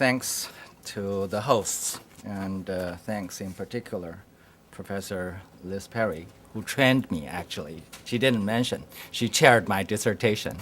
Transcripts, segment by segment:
thanks to the hosts, and thanks in particular Professor Liz Perry, who trained me, actually. She didn't mention. She chaired my dissertation.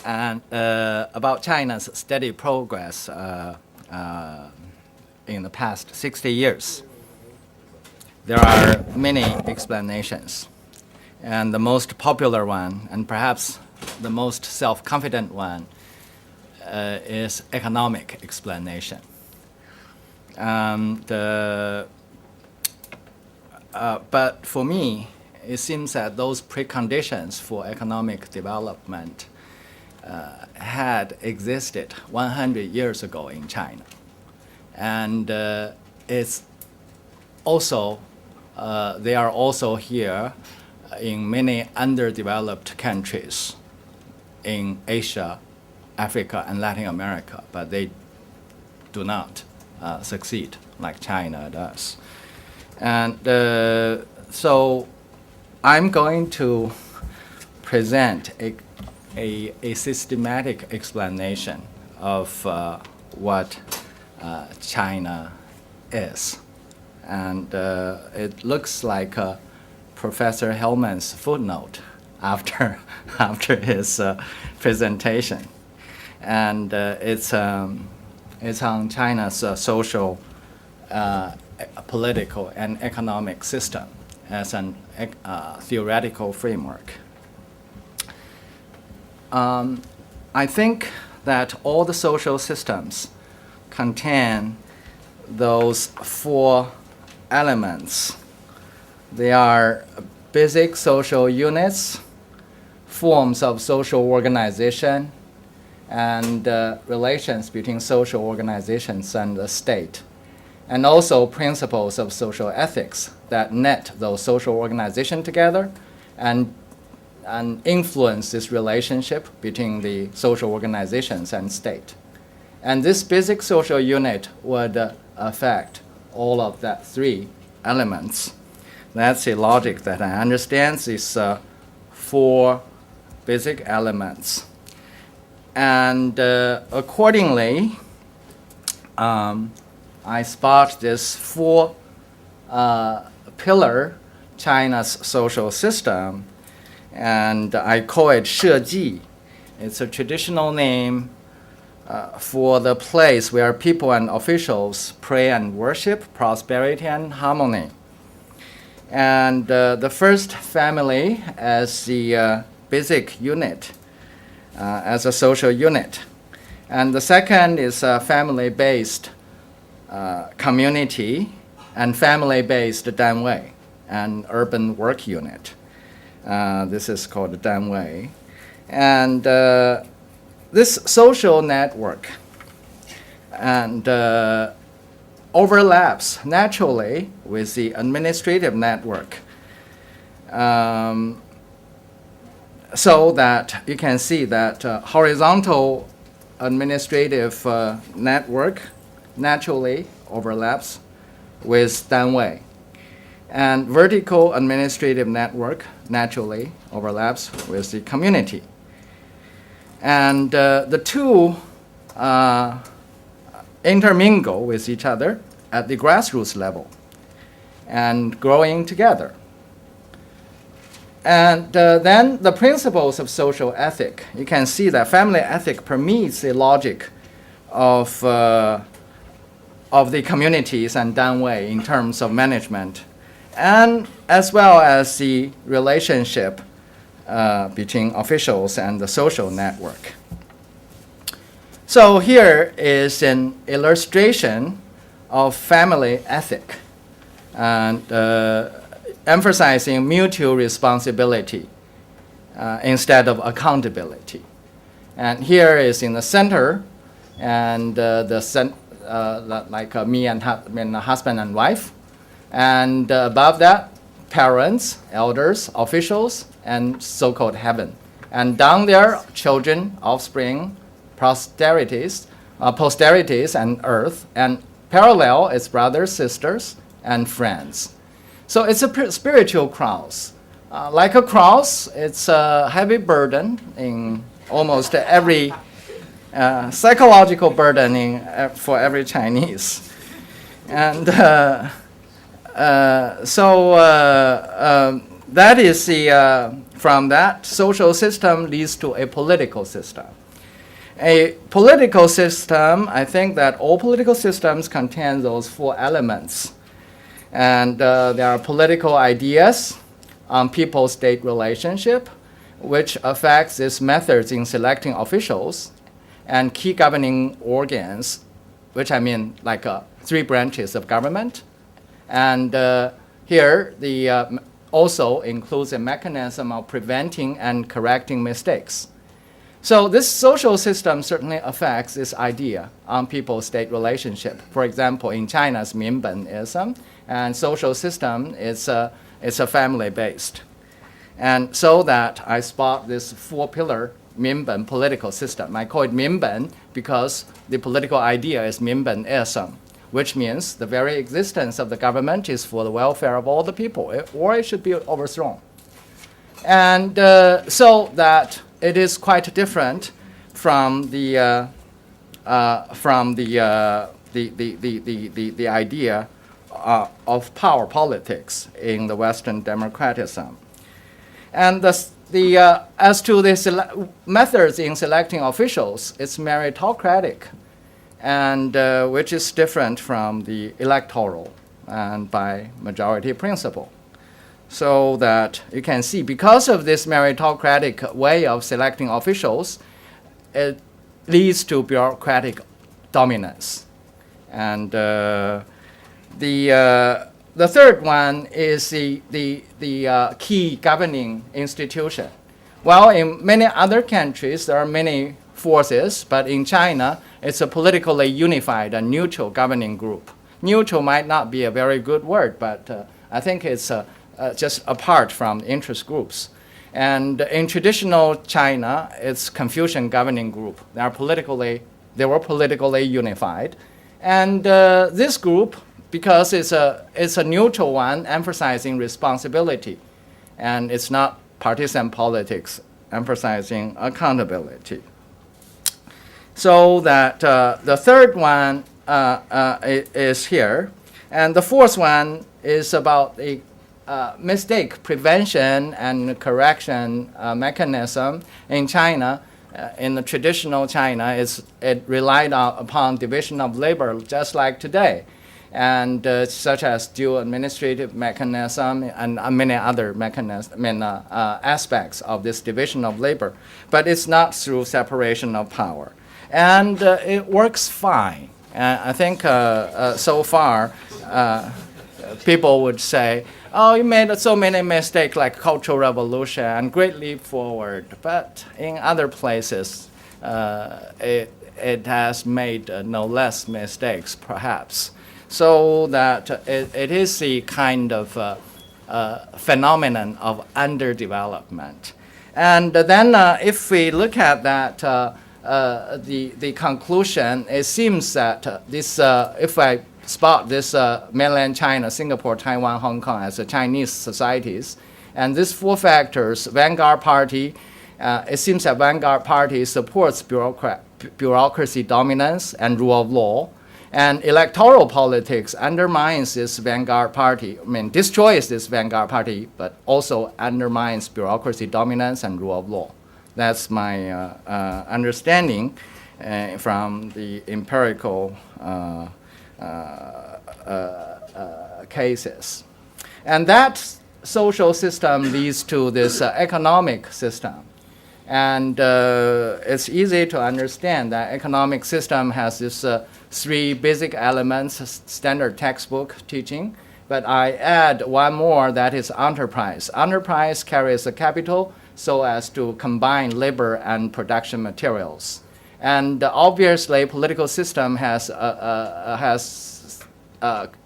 And about China's steady progress in the past 60 years. There are many explanations. And the most popular one, and perhaps the most self-confident one, is economic explanation. But for me, it seems that those preconditions for economic development had existed 100 years ago in China. And it's also, they are also here in many underdeveloped countries in Asia, Africa, and Latin America, but they do not succeed like China does. And so I'm going to present a systematic explanation of what China is. And it looks like Professor Hellman's footnote after his presentation. And it's on China's social, political, and economic system as a theoretical framework. I think that all the social systems contain those four elements. They are basic social units, forms of social organization, and relations between social organizations and the state, and also principles of social ethics that net those social organizations together and influence this relationship between the social organizations and state. And this basic social unit would affect all of that three elements. That's the logic that I understand these four basic elements. And accordingly, I spot this four pillar China's social system, and I call it 社稷. It's a traditional name for the place where people and officials pray and worship prosperity and harmony. And the first family as the basic unit, as a social unit. And the second is a family-based community and family-based danwei, an urban work unit. This is called danwei. And this social network and overlaps naturally with the administrative network. So that you can see that horizontal administrative network naturally overlaps with danwei. And vertical administrative network naturally overlaps with the community. And the two intermingle with each other at the grassroots level and growing together. And then the principles of social ethic. You can see that family ethic permeates the logic of the communities and danwei in terms of management, and as well as the relationship between officials and the social network. So here is an illustration of family ethic, and emphasizing mutual responsibility instead of accountability. And here is in the center, and like me and husband and wife. And above that, parents, elders, officials, and so-called heaven. And down there, children, offspring, posterities, and earth. And parallel is brothers, sisters, and friends. So it's a spiritual cross. Like a cross, it's a heavy burden in almost every psychological burdening for every Chinese. And that is from that social system leads to a political system. A political system, I think that all political systems contain those four elements. And there are political ideas on people-state relationship, which affects its methods in selecting officials and key governing organs, which I mean like 3 branches of government. And here, the also includes a mechanism of preventing and correcting mistakes. So this social system certainly affects this idea on people-state relationship. For example, in China's Minbenism, and social system is a family-based. And so that I spot this 4-pillar Minben political system. I call it Minben because the political idea is Minbenism, which means the very existence of the government is for the welfare of all the people, or it should be overthrown. And so that it is quite different from the idea of power politics in the Western democratism. And as to the methods in selecting officials, it's meritocratic, and which is different from the electoral and by majority principle. So that you can see, because of this meritocratic way of selecting officials, it leads to bureaucratic dominance. And the third one is the key governing institution. Well, in many other countries, there are many forces, but in China, it's a politically unified and neutral governing group. Neutral might not be a very good word, but I think it's just apart from interest groups. And in traditional China, it's Confucian governing group. They were politically unified. And this group, because it's a neutral one, emphasizing responsibility, and it's not partisan politics, emphasizing accountability. So that the third one is here, and the fourth one is about the mistake prevention and correction mechanism in China. In the traditional China, it relied upon division of labor, just like today, and such as dual administrative mechanism and many other aspects of this division of labor. But it's not through separation of power, and it works fine. I think so far, people would say, "Oh, you made so many mistakes like Cultural Revolution and Great Leap Forward." But in other places, it has made no less mistakes, perhaps. So that it is a kind of phenomenon of underdevelopment. And then if we look at that, the conclusion, it seems that this, if I spot this mainland China, Singapore, Taiwan, Hong Kong as Chinese societies, and these 4 factors, Vanguard Party, it seems that Vanguard Party supports bureaucracy dominance and rule of law, and electoral politics undermines this Vanguard Party, destroys this Vanguard Party, but also undermines bureaucracy dominance and rule of law. That's my understanding from the empirical cases. And that social system leads to this economic system. And it's easy to understand that economic system has this 3 basic elements, standard textbook teaching. But I add one more, that is enterprise. Enterprise carries a capital so as to combine labor and production materials. And obviously, political system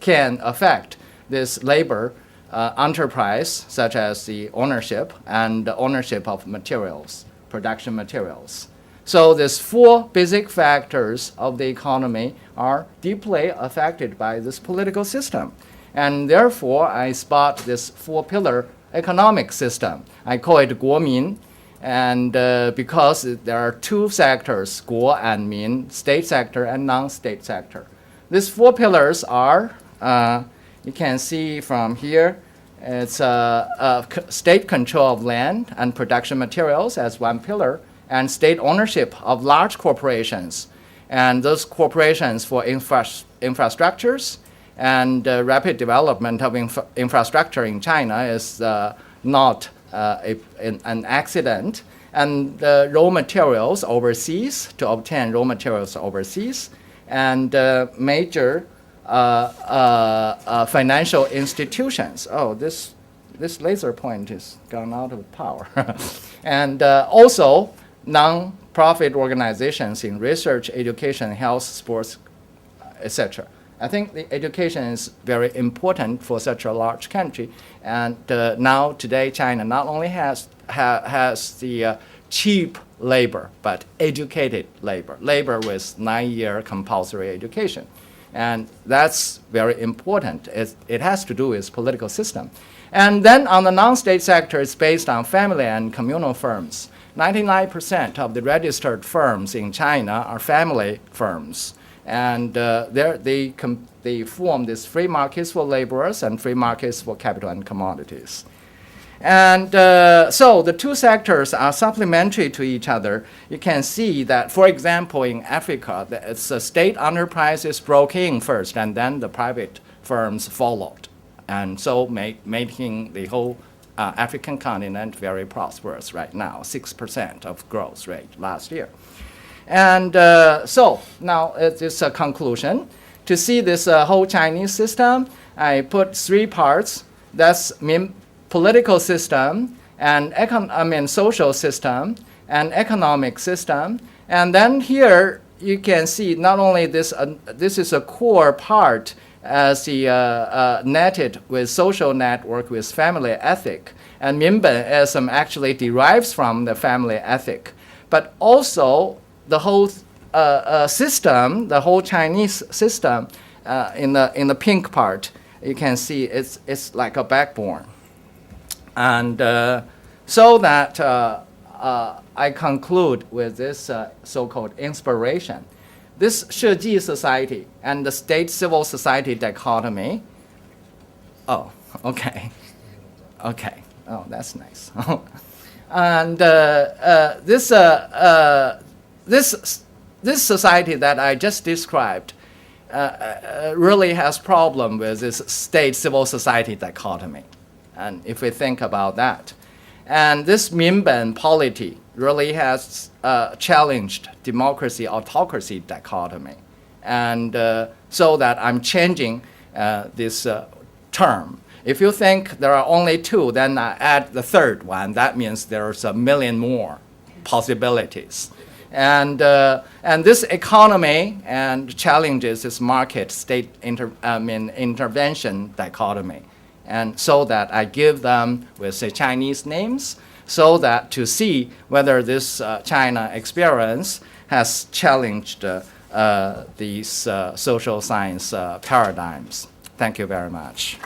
can affect this labor enterprise, such as the ownership and the ownership of materials, production materials. So these 4 basic factors of the economy are deeply affected by this political system. And therefore, I spot this 4-pillar economic system. I call it 国民, And because there are two sectors, Guo and Min, state sector and non-state sector. These four pillars are, you can see from here, it's state control of land and production materials as one pillar, and state ownership of large corporations. And those corporations for infrastructures and rapid development of infrastructure in China is not an accident. And raw materials overseas, to obtain raw materials overseas, and major financial institutions. Oh, this laser point is gone out of power. And also non-profit organizations in research, education, health, sports, etc. I think the education is very important for such a large country. And now, today, China not only has the cheap labor, but educated labor with 9-year compulsory education. And that's very important. It has to do with political system. And then on the non-state sector, it's based on family and communal firms. 99% of the registered firms in China are family firms. And they form these free markets for laborers and free markets for capital and commodities. And so the two sectors are supplementary to each other. You can see that, for example, in Africa, it's the state enterprises broke in first, and then the private firms followed. And so making the whole African continent very prosperous right now, 6% of growth rate last year. And so now it's a conclusion. To see this whole Chinese system, I put 3 parts. That's political system, and social system, and economic system. And then here you can see not only this is a core part as the netted with social network with family ethic, and Minbenism actually derives from the family ethic, but also the whole system, the whole Chinese system, in the pink part, you can see it's like a backbone. And so that I conclude with this so-called inspiration. This Shiji society and the state civil society dichotomy. Oh, okay. Okay. Oh, that's nice. And this society that I just described really has problem with this state civil society dichotomy. And if we think about that, and this Minben polity really has challenged democracy autocracy dichotomy, and so that I'm changing this term. If you think there are only 2, then I add the third one. That means there's a million more possibilities. And this economy and challenges this market state intervention dichotomy. And so that I give them with say Chinese names, so that to see whether this China experience has challenged these social science paradigms. Thank you very much.